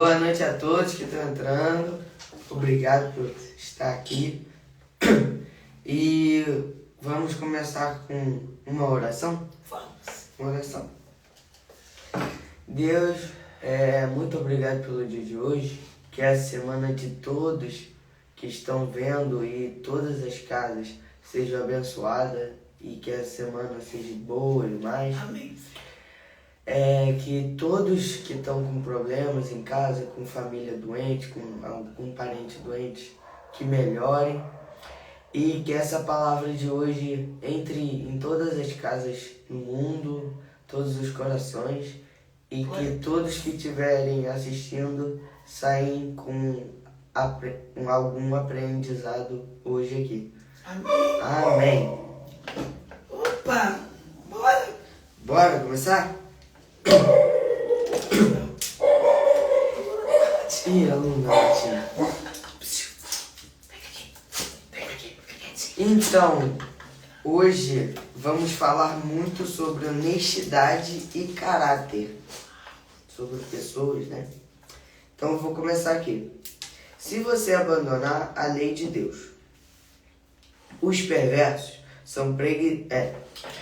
Boa noite a todos que estão entrando. Obrigado por estar aqui. E vamos começar com uma oração? Vamos. Uma oração. Deus, muito obrigado pelo dia de hoje. Que a semana de todos que estão vendo e todas as casas seja abençoada e que a semana seja boa e mais. Amém. Que todos que estão com problemas em casa, com família doente, com algum parente doente, que melhorem. E que essa palavra de hoje entre em todas as casas do mundo, todos os corações. E que todos que estiverem assistindo saem com algum aprendizado hoje aqui. Amém. Amém. Opa, bora. Bora começar? Ih, alunete. Então, hoje vamos falar muito sobre honestidade e caráter. Sobre pessoas, né? Então eu vou começar aqui. Se você abandonar a lei de Deus, os perversos são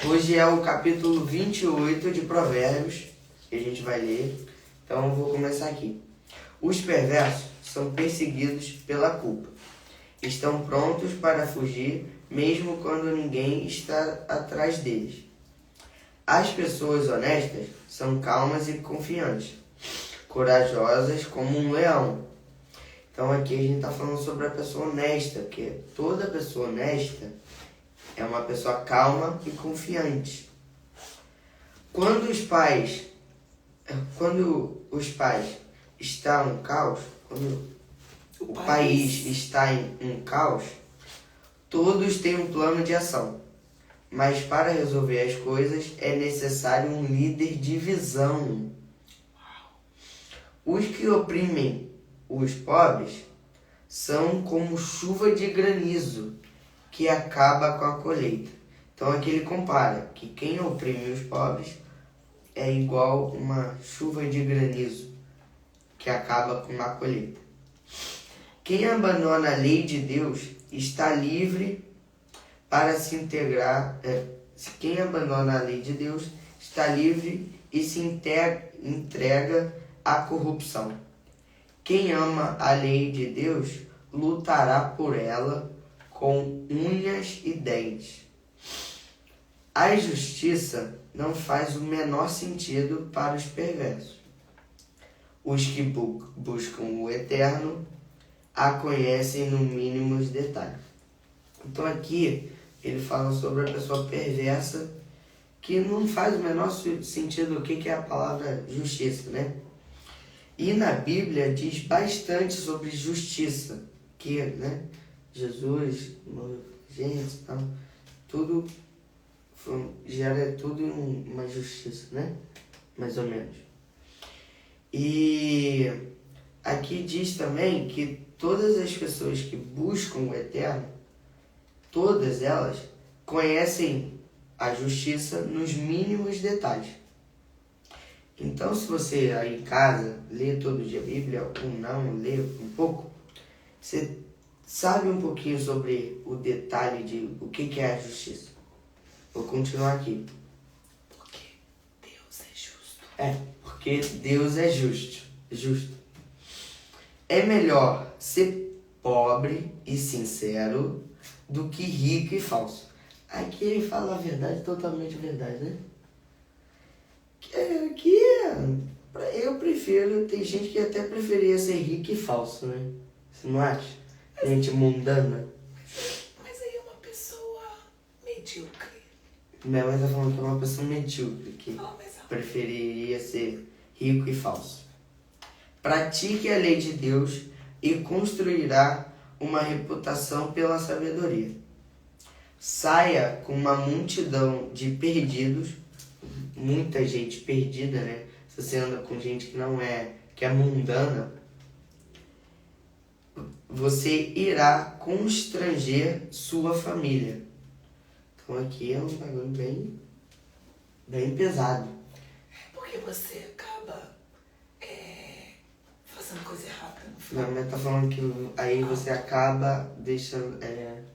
Hoje é o capítulo 28 de Provérbios, que a gente vai ler. Então eu vou começar aqui. Os perversos são perseguidos pela culpa. Estão prontos para fugir, mesmo quando ninguém está atrás deles. As pessoas honestas são calmas e confiantes, corajosas como um leão. Então aqui a gente está falando sobre a pessoa honesta, porque toda pessoa honesta é uma pessoa calma e confiante. Quando os pais estão em caos, quando o país está em um caos, todos têm um plano de ação. Mas para resolver as coisas é necessário um líder de visão. Os que oprimem os pobres são como chuva de granizo que acaba com a colheita. Então aqui ele compara que quem oprime os pobres é igual uma chuva de granizo que acaba com a colheita. Quem abandona a lei de Deus está livre para se integrar. Quem abandona a lei de Deus está livre e se entrega à corrupção. Quem ama a lei de Deus lutará por ela com unhas e dentes. A justiça não faz o menor sentido para os perversos. Os que buscam o eterno a conhecem no mínimo os detalhes. Então aqui ele fala sobre a pessoa perversa que não faz o menor sentido o que é a palavra justiça, né? E na Bíblia diz bastante sobre justiça, que, né, Jesus, gente, tudo gera tudo uma justiça, né? Mais ou menos. E aqui diz também que todas as pessoas que buscam o eterno, todas elas conhecem a justiça nos mínimos detalhes. Então, se você aí em casa lê todo dia a Bíblia ou não, lê um pouco, você sabe um pouquinho sobre o detalhe de o que é a justiça. Vou continuar aqui. Porque Deus é justo. Porque Deus é justo. É melhor ser pobre e sincero do que rico e falso. Aqui ele fala a verdade, totalmente a verdade, né? Eu prefiro, tem gente que até preferia ser rico e falso, né? Você não acha? Gente mundana. Mas aí é uma pessoa medíocre. Minha mãe tá falando que é uma pessoa medíocre que preferiria ser rico e falso. Pratique a lei de Deus e construirá uma reputação pela sabedoria. Saia com uma multidão de perdidos, muita gente perdida, né? Se você anda com gente que é mundana, você irá constranger sua família. Então aqui é um bagulho bem pesado. Porque você acaba coisa errada no final. Minha mãe tá falando que aí você acaba deixando,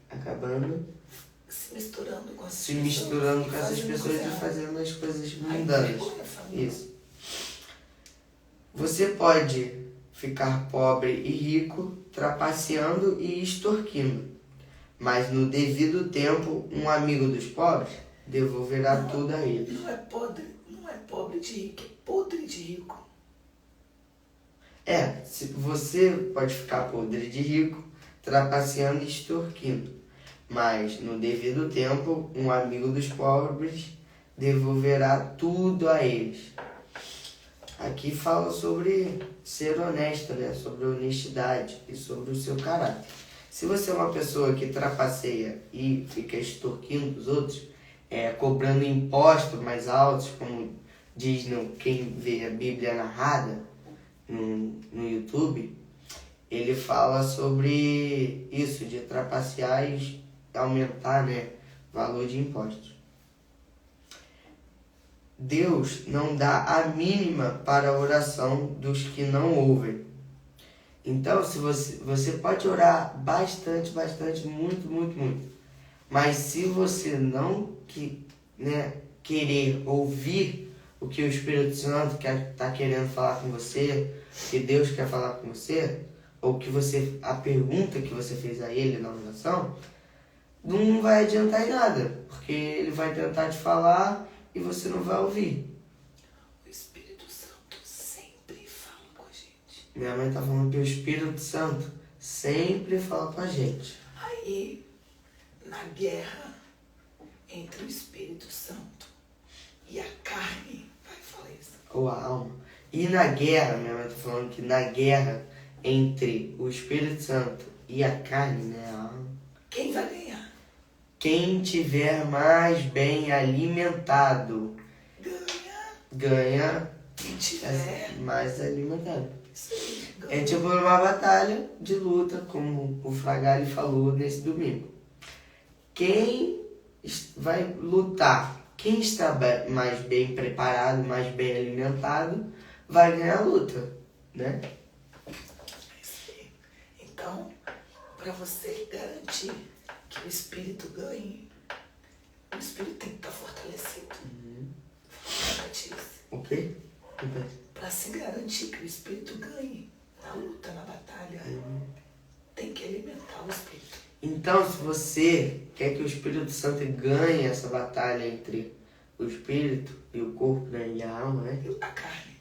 acabando Se misturando com se misturando com essas pessoas e fazendo as coisas mundanas. Isso. Você pode ficar pobre e rico, trapaceando e extorquindo, mas no devido tempo, um amigo dos pobres devolverá tudo a eles. Não é pobre de rico, é podre de rico. Você pode ficar podre de rico, trapaceando e extorquindo, mas no devido tempo, um amigo dos pobres devolverá tudo a eles. Aqui fala sobre ser honesto, né? Sobre honestidade e sobre o seu caráter. Se você é uma pessoa que trapaceia e fica extorquindo os outros, cobrando impostos mais altos, como diz quem vê a Bíblia narrada no YouTube, ele fala sobre isso, de trapacear e aumentar, né, o valor de impostos. Deus não dá a mínima para a oração dos que não ouvem. Então, se você pode orar bastante, muito. Mas se você não querer ouvir o que o Espírito Santo está querendo falar com você, que Deus quer falar com você, ou a pergunta que você fez a Ele na oração, não vai adiantar em nada, porque Ele vai tentar te falar e você não vai ouvir. O Espírito Santo sempre fala com a gente. Minha mãe tá falando que o Espírito Santo sempre fala com a gente. Aí, na guerra entre o Espírito Santo e a carne, vai falar isso. Ou a alma. E na guerra, minha mãe tá falando que na guerra entre o Espírito Santo e a carne, né, a alma, quem vai ganhar? Quem tiver mais bem alimentado ganha. Quem tiver mais alimentado. Isso aí, ganha. É tipo uma batalha de luta, como o Fragale falou nesse domingo. Quem vai lutar, quem está mais bem preparado, mais bem alimentado, vai ganhar a luta, né? Isso aí. Então, para você garantir que o espírito ganhe, o espírito tem que estar fortalecido. O quê? Para se garantir que o espírito ganhe na luta, na batalha, tem que alimentar o espírito. Então, se você quer que o Espírito Santo ganhe essa batalha entre o espírito e o corpo, né, e a alma, né? A carne.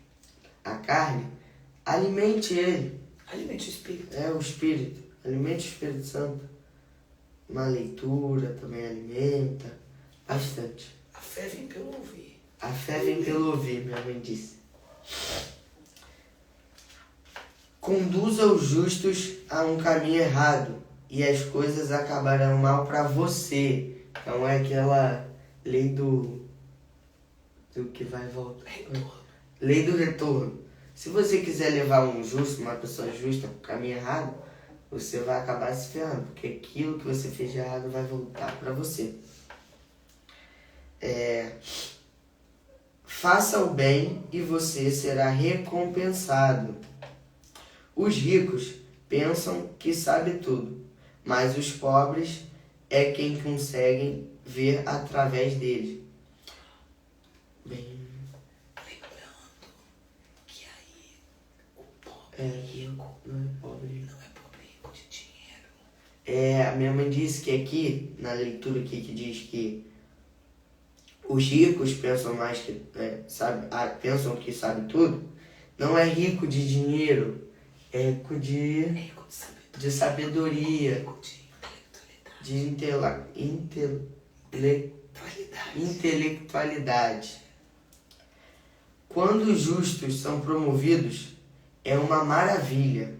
A carne, alimente ele. Alimente o espírito. O espírito. Alimente o Espírito Santo. Uma leitura também alimenta bastante. A fé vem pelo ouvir. A fé vem pelo ouvir, minha mãe disse. Conduza os justos a um caminho errado e as coisas acabarão mal para você. Então é aquela lei do que vai voltar. Retorno. Lei do retorno. Se você quiser levar um justo, uma pessoa justa para o caminho errado, você vai acabar se ferrando, porque aquilo que você fez de errado vai voltar para você. Faça o bem e você será recompensado. Os ricos pensam que sabe tudo, mas os pobres é quem conseguem ver através deles. Bem, lembrando que aí o pobre rico não é pobre. não é pobre rico de dinheiro. A minha mãe disse que aqui, na leitura aqui, que diz que os ricos pensam mais que pensam que sabe tudo, não é rico de dinheiro, é rico de sabedoria, de intelectualidade. Quando os justos são promovidos, é uma maravilha.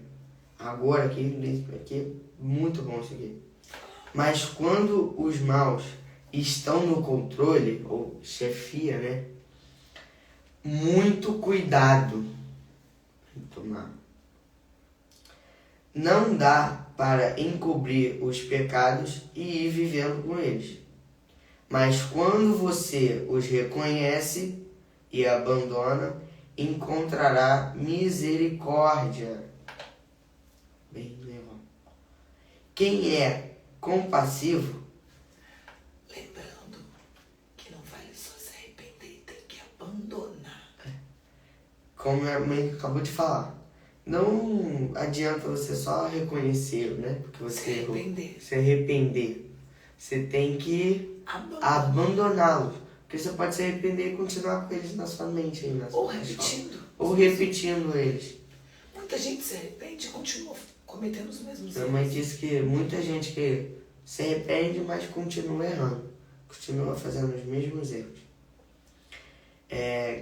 Agora, aqui é muito bom isso aqui. Mas quando os maus estão no controle, ou chefia, né? Muito cuidado em tomar. Não dá para encobrir os pecados e ir vivendo com eles. Mas quando você os reconhece e abandona, encontrará misericórdia. Bem legal. Quem é compassivo, lembrando que não vale só se arrepender, tem que abandonar. como a mãe acabou de falar, não adianta você só reconhecer, né? Porque você errou. Se arrepender. Você tem que abandoná-los. Porque você pode se arrepender e continuar com eles na sua mente. Aí, Ou repetindo. Ou repetindo eles. Muita gente se arrepende e continua cometendo os mesmos erros. Minha mãe disse que muita gente que se arrepende, mas continua errando. Continua fazendo os mesmos erros.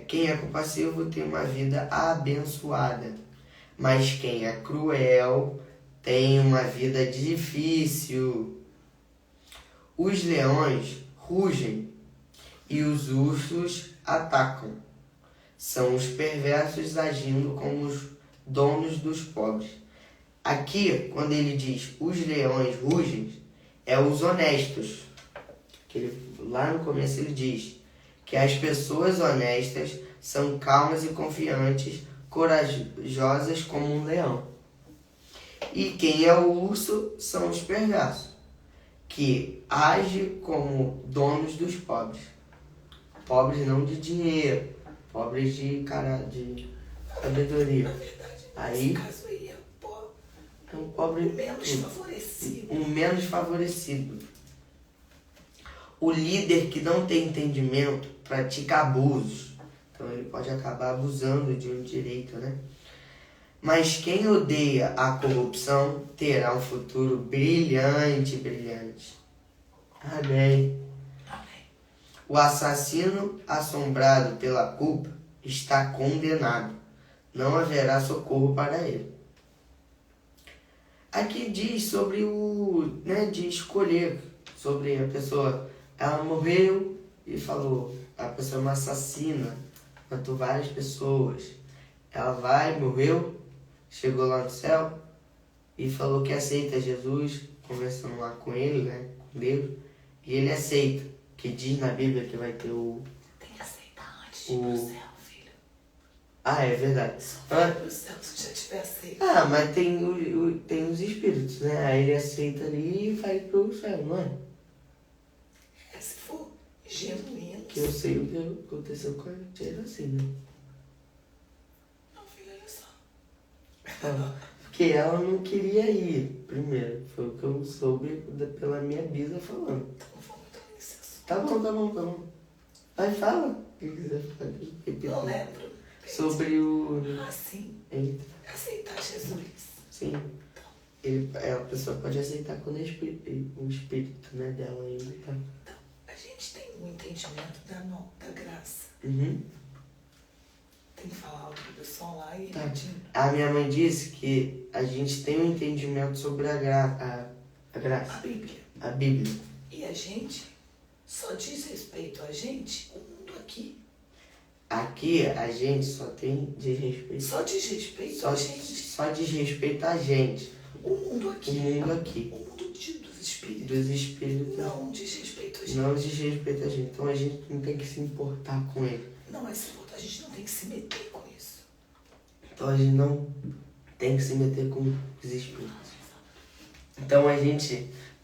Quem é compassivo tem uma vida abençoada. Mas quem é cruel tem uma vida difícil. Os leões rugem e os ursos atacam. São os perversos agindo como os donos dos pobres. Aqui, quando ele diz os leões rugem, é os honestos. Lá no começo ele diz que as pessoas honestas são calmas e confiantes, corajosas como um leão. E quem é o urso são os perversos, que agem como donos dos pobres. Pobres não de dinheiro, pobres de sabedoria. Na verdade, aí, nesse caso aí é um pobre menos favorecido. Um menos favorecido. O líder que não tem entendimento pratica abusos. Então ele pode acabar abusando de um direito, né? Mas quem odeia a corrupção terá um futuro brilhante, brilhante. Amém. Amém. O assassino assombrado pela culpa está condenado. Não haverá socorro para ele. Aqui diz sobre de escolher, sobre a pessoa. Ela morreu e falou, a pessoa é uma assassina, matou várias pessoas. Ela morreu, chegou lá no céu e falou que aceita Jesus, conversando lá com ele, né, com Deus, e ele aceita, que diz na Bíblia que vai ter Tem que aceitar antes de ir pro céu, filho. Ah, é verdade. Só vai pro céu se já tiver aceito. Mas tem os espíritos, né? Aí ele aceita ali e vai pro céu, não é? Se for genuíno. Que eu sei o que aconteceu com a Tia assim, né? Não, filho, olha só. Porque ela não queria ir, primeiro. Foi o que eu soube pela minha bisa falando. Então vamos entrar nesse assunto. Tá bom. Vai, fala. O que quiser falar. Não lembro. Sobre o... sim. Eita. Aceitar Jesus. Sim. A pessoa pode aceitar quando é o espírito, né, dela ainda tá. Então, a gente tem um entendimento da graça. Uhum. Tem que falar algo do som lá e Tá. A minha mãe disse que a gente tem um entendimento sobre a graça. A Bíblia. E a gente só diz respeito a gente, o mundo aqui. Aqui a gente só tem desrespeito. Só diz respeito a gente. Só diz respeito a gente. O mundo aqui. O mundo aqui. O mundo dos espíritos. Dos espíritos. Não diz respeito a gente. Não diz respeito a gente. Então a gente não tem que se importar com ele. Não é se importar, a gente não tem que se meter com isso. Então a gente não tem que se meter com os espíritos. Então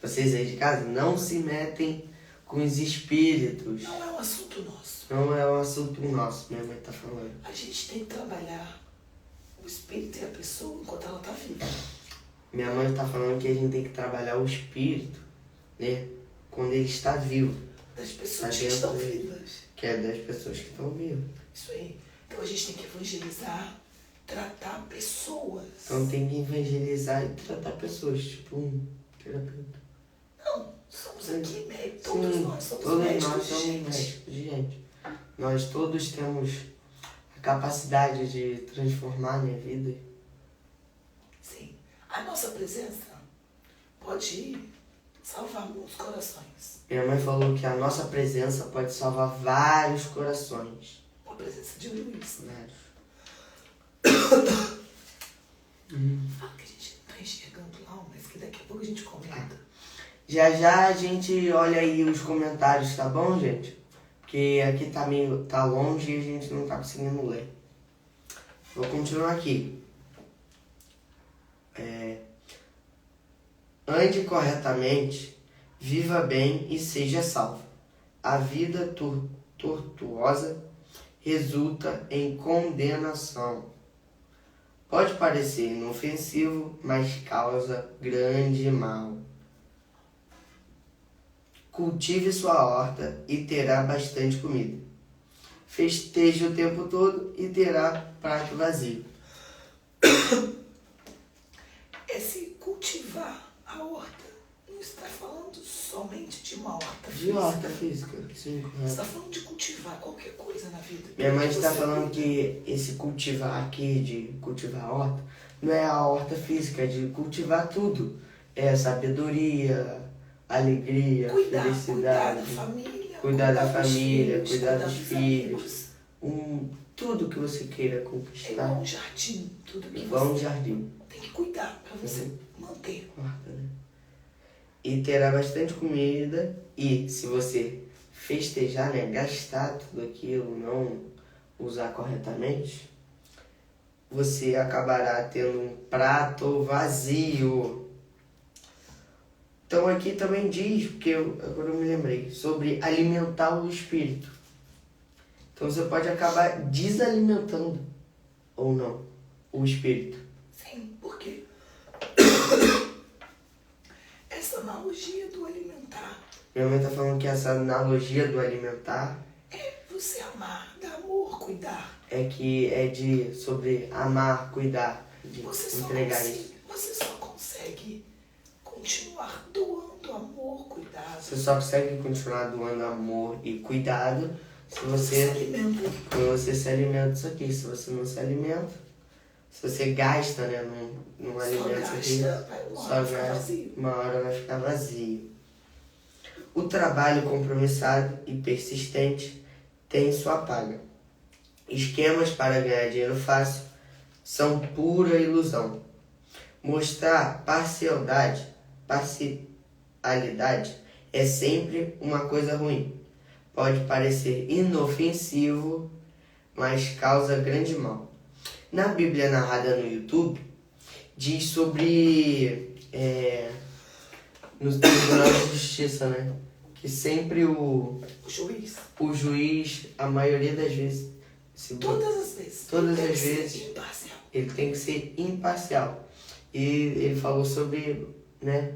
vocês aí de casa, não se metem com os espíritos. Não é um assunto nosso. Não é um assunto nosso, minha mãe tá falando. A gente tem que trabalhar o espírito e a pessoa enquanto ela tá viva. Minha mãe tá falando que a gente tem que trabalhar o espírito, né? Quando ele está vivo. Das pessoas que estão vivas. Que é das pessoas que estão vivas. Isso aí. Então a gente tem que evangelizar, tratar pessoas. Então tem que evangelizar e tratar pessoas, tipo um terapeuta. Não, somos aqui médicos. Todos Sim, nós somos todos médicos. nós somos médicos, gente. Nós todos temos a capacidade de transformar a minha vida. Sim. A nossa presença pode salvar muitos corações. Minha mãe falou que a nossa presença pode salvar vários corações. A presença de Luiz. Vários. Fala que a gente não tá enxergando lá, mas que daqui a pouco a gente comenta. Já a gente olha aí os comentários, tá bom, gente? Porque aqui tá longe e a gente não tá conseguindo ler. Vou continuar aqui. ande corretamente, viva bem e seja salvo. A vida tortuosa resulta em condenação. Pode parecer inofensivo, mas causa grande mal. Cultive sua horta e terá bastante comida. Festeje o tempo todo e terá prato vazio. Esse cultivar a horta não está falando somente de uma horta De física. horta física, sim, Você correto. está falando de cultivar qualquer coisa na vida. Minha mãe está Você falando cuida. que esse cultivar aqui, de cultivar a horta, não é a horta física, é de cultivar tudo. É sabedoria, alegria, Cuidar da felicidade, família. cuidar da dos família, filhos, cuidar dos filhos. amigos. Tudo que você queira É conquistar. igual um jardim. Tudo que Igual um você jardim. tem que cuidar para você manter. Horta, né? E terá bastante comida. E se você festejar, né, gastar tudo aquilo, não usar corretamente, você acabará tendo um prato vazio. Então aqui também diz, porque agora eu me lembrei, sobre alimentar o espírito. Então você pode acabar desalimentando, ou não, o espírito. Sim, porque essa analogia do alimentar Minha mãe está falando que essa analogia do alimentar é você amar, dar amor, cuidar. é que é sobre amar, cuidar, de Você entregar isso. só consegue continuar doando amor, cuidado. Você só consegue continuar doando amor e cuidado se Se você, alimenta. quando você se alimenta disso aqui. Se você não se alimenta, se você gasta, né, num Só alimento isso aqui, gasta, vai uma só hora ficar gasta, vazio. uma hora vai ficar vazio. O trabalho compromissado e persistente tem sua paga. Esquemas para ganhar dinheiro fácil são pura ilusão. Mostrar parcialidade é sempre uma coisa ruim. Pode parecer inofensivo, mas causa grande mal. Na Bíblia narrada no YouTube, diz sobre no Tribunal de Justiça, né? Que sempre o juiz, a maioria das vezes, Todas as vezes. Todas Tem as que ser vezes. imparcial. ele tem que ser imparcial. E ele falou sobre, né,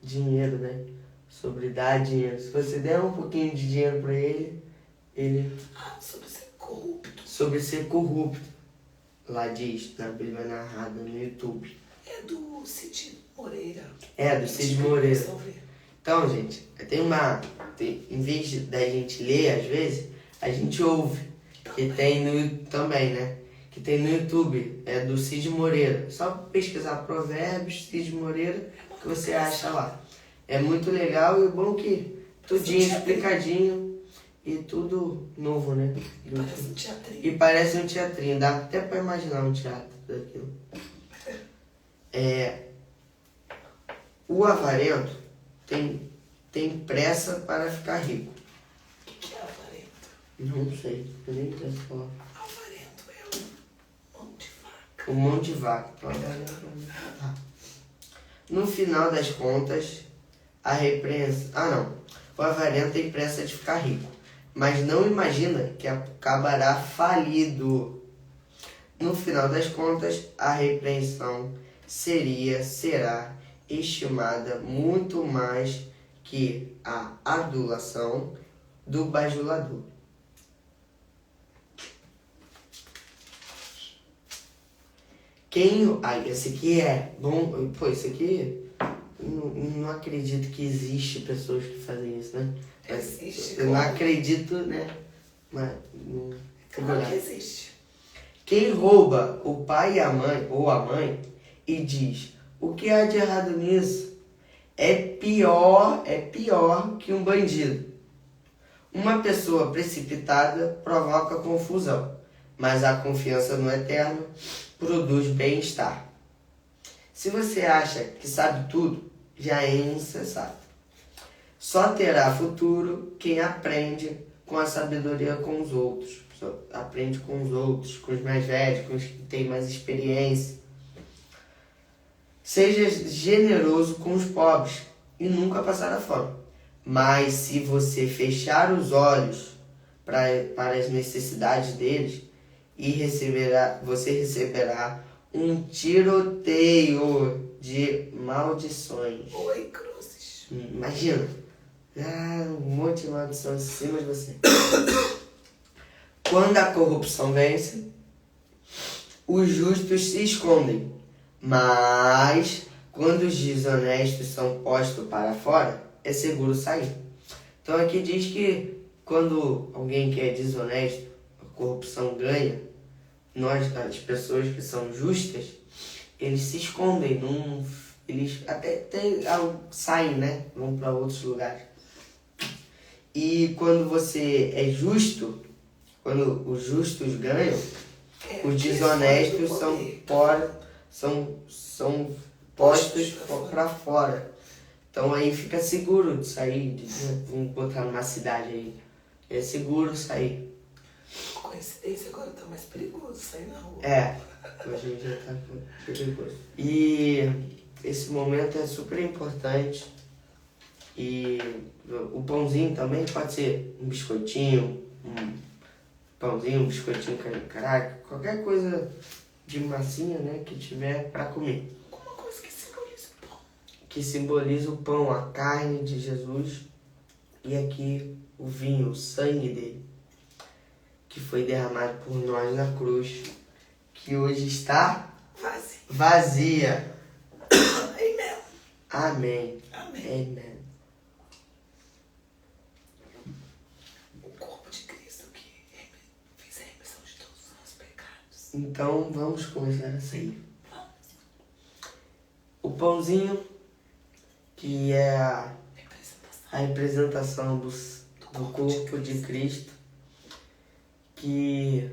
dinheiro, né? Sobre dar dinheiro. Se você der um pouquinho de dinheiro para ele, Sobre ser corrupto. sobre ser corrupto. Lá diz, na Bíblia narrada no YouTube. É do Cid Moreira. É, do Cid Moreira. Só ver. Então, gente, em vez da gente ler, às vezes, a gente ouve. Que tem também, né? Que tem no YouTube, é do Cid Moreira. Só pesquisar Provérbios, Cid Moreira, que você acha lá. É muito legal e é bom que tudinho explicadinho e tudo novo, né? Parece um teatrinho. E parece um teatrinho, dá até pra imaginar um teatro daquilo. O avarento tem pressa para ficar rico. O que é avarento? Não sei, eu nem sei falar. Avarento é um mão de vaca. O mão de vaca. Tá. No final das contas, a repreensão... O avarento tem pressa de ficar rico, mas não imagina que acabará falido. No final das contas, a repreensão será estimada muito mais que a adulação do bajulador. Esse aqui é bom. Pô, esse aqui. Não acredito que existe pessoas que fazem isso, né? Existe. Eu não acredito, né? Mas. Claro que existe. Quem rouba o pai e a mãe, ou a mãe, e diz: o que há de errado nisso? É pior que um bandido. Uma pessoa precipitada provoca confusão, mas a confiança no Eterno produz bem-estar. Se você acha que sabe tudo, já é insensato. Só terá futuro quem aprende com a sabedoria com os outros. Só aprende com os outros, com os mais velhos, com os que têm mais experiência. Seja generoso com os pobres e nunca passará fome. Mas se você fechar os olhos para as necessidades deles, você receberá um tiroteio de maldições. Oi, cruzes. Imagina. Um monte de maldição em cima de você. Quando a corrupção vence, os justos se escondem. Mas quando os desonestos são postos para fora, é seguro sair. Então aqui diz que quando alguém que é desonesto, a corrupção ganha, as pessoas que são justas, eles se escondem, eles até saem, né? Vão para outros lugares. E quando você é justo, quando os justos ganham, os desonestos são postos para fora. Então aí fica seguro de sair, vamos botar numa cidade aí. É seguro sair. Coincidência, agora tá mais perigoso sair na rua. Hoje em dia tá perigoso. E esse momento é super importante. E o pãozinho também pode ser um biscoitinho, um biscoitinho, caraca, qualquer coisa de massinha, né, que tiver para comer. Alguma coisa que simboliza o pão. Que simboliza o pão, a carne de Jesus, e aqui o vinho, o sangue dele, que foi derramado por nós na cruz, que hoje está vazia. Amém. Amém. O corpo de Cristo que fez a remissão de todos os nossos pecados. Então vamos começar a sair. O pãozinho, que é a representação do corpo de Cristo, que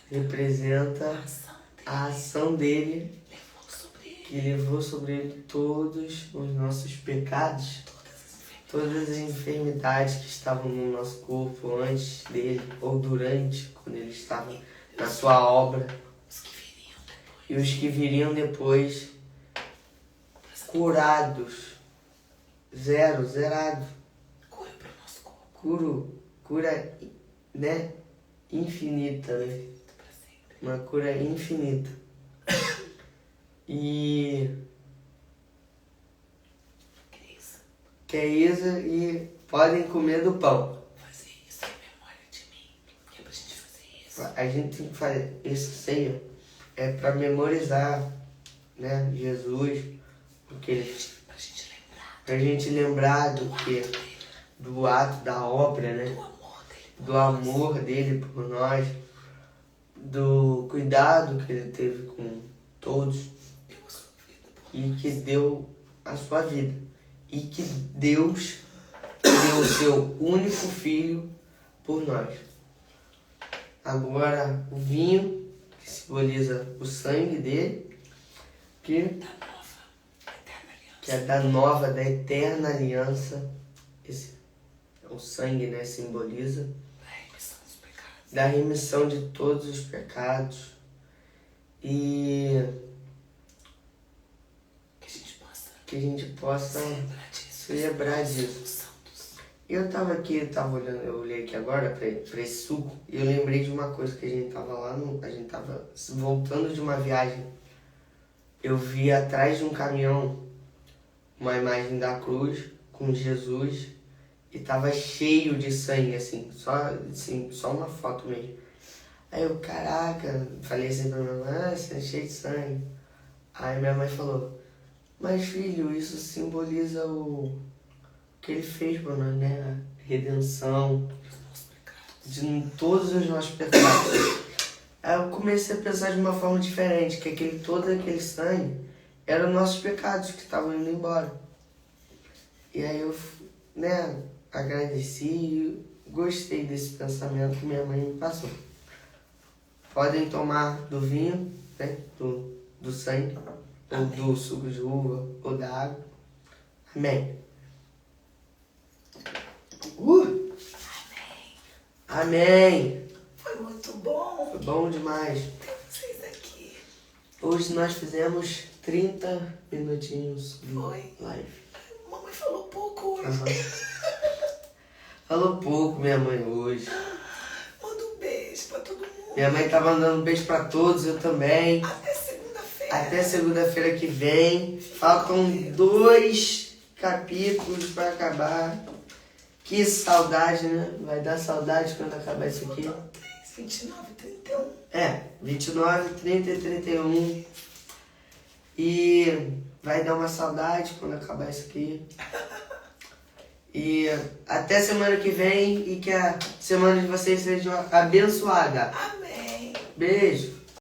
representa a ação dele, que levou sobre ele todos os nossos pecados, todas as enfermidades que estavam no nosso corpo antes dele ou durante, quando ele estava na sua obra, e os que viriam depois curados, zerado, correu para o nosso corpo. Cura, né? Infinita, né? Uma cura infinita. E que é isso, e podem comer do pão. Fazer isso em memória de mim. Que é pra gente fazer isso. A gente tem que fazer isso ceia, é para memorizar, né, Jesus, porque pra gente lembrar do ato, da obra, né? Do amor dele por nós, do cuidado que ele teve com todos e que deu a sua vida. E que Deus deu o seu único filho por nós. Agora o vinho, que simboliza o sangue dele, que é da eterna aliança. Esse é o sangue, né? Simboliza da remissão de todos os pecados. E que a gente possa celebrar disso. Eu olhando, eu olhei aqui agora para esse suco e eu lembrei de uma coisa que a gente tava voltando de uma viagem. Eu vi atrás de um caminhão uma imagem da cruz com Jesus e tava cheio de sangue, assim, só uma foto mesmo. Aí eu, caraca, falei assim pra minha mãe, isso é cheio de sangue. Aí minha mãe falou, mas filho, isso simboliza o que ele fez por nós, né? A redenção de todos os nossos pecados. Aí eu comecei a pensar de uma forma diferente, que todo aquele sangue eram nossos pecados que estavam indo embora. E aí eu, né, agradeci e gostei desse pensamento que minha mãe me passou. Podem tomar do vinho, né, do sangue, ou do suco de uva, ou da água. Amém. Amém. Foi muito bom. Foi bom demais. Ter vocês aqui. Hoje nós fizemos 30 minutinhos de Foi. live. Mamãe falou pouco hoje. Aham. Falou pouco minha mãe hoje. Manda um beijo pra todo mundo. Minha mãe tá mandando um beijo pra todos, eu também. Até segunda-feira. Até segunda-feira que vem. Faltam 2 capítulos pra acabar. Que saudade, né? Vai dar saudade quando acabar isso aqui. 29, 31. 29, 30 e 31. E vai dar uma saudade quando acabar isso aqui. E até semana que vem e que a semana de vocês seja abençoada. Amém. Beijo.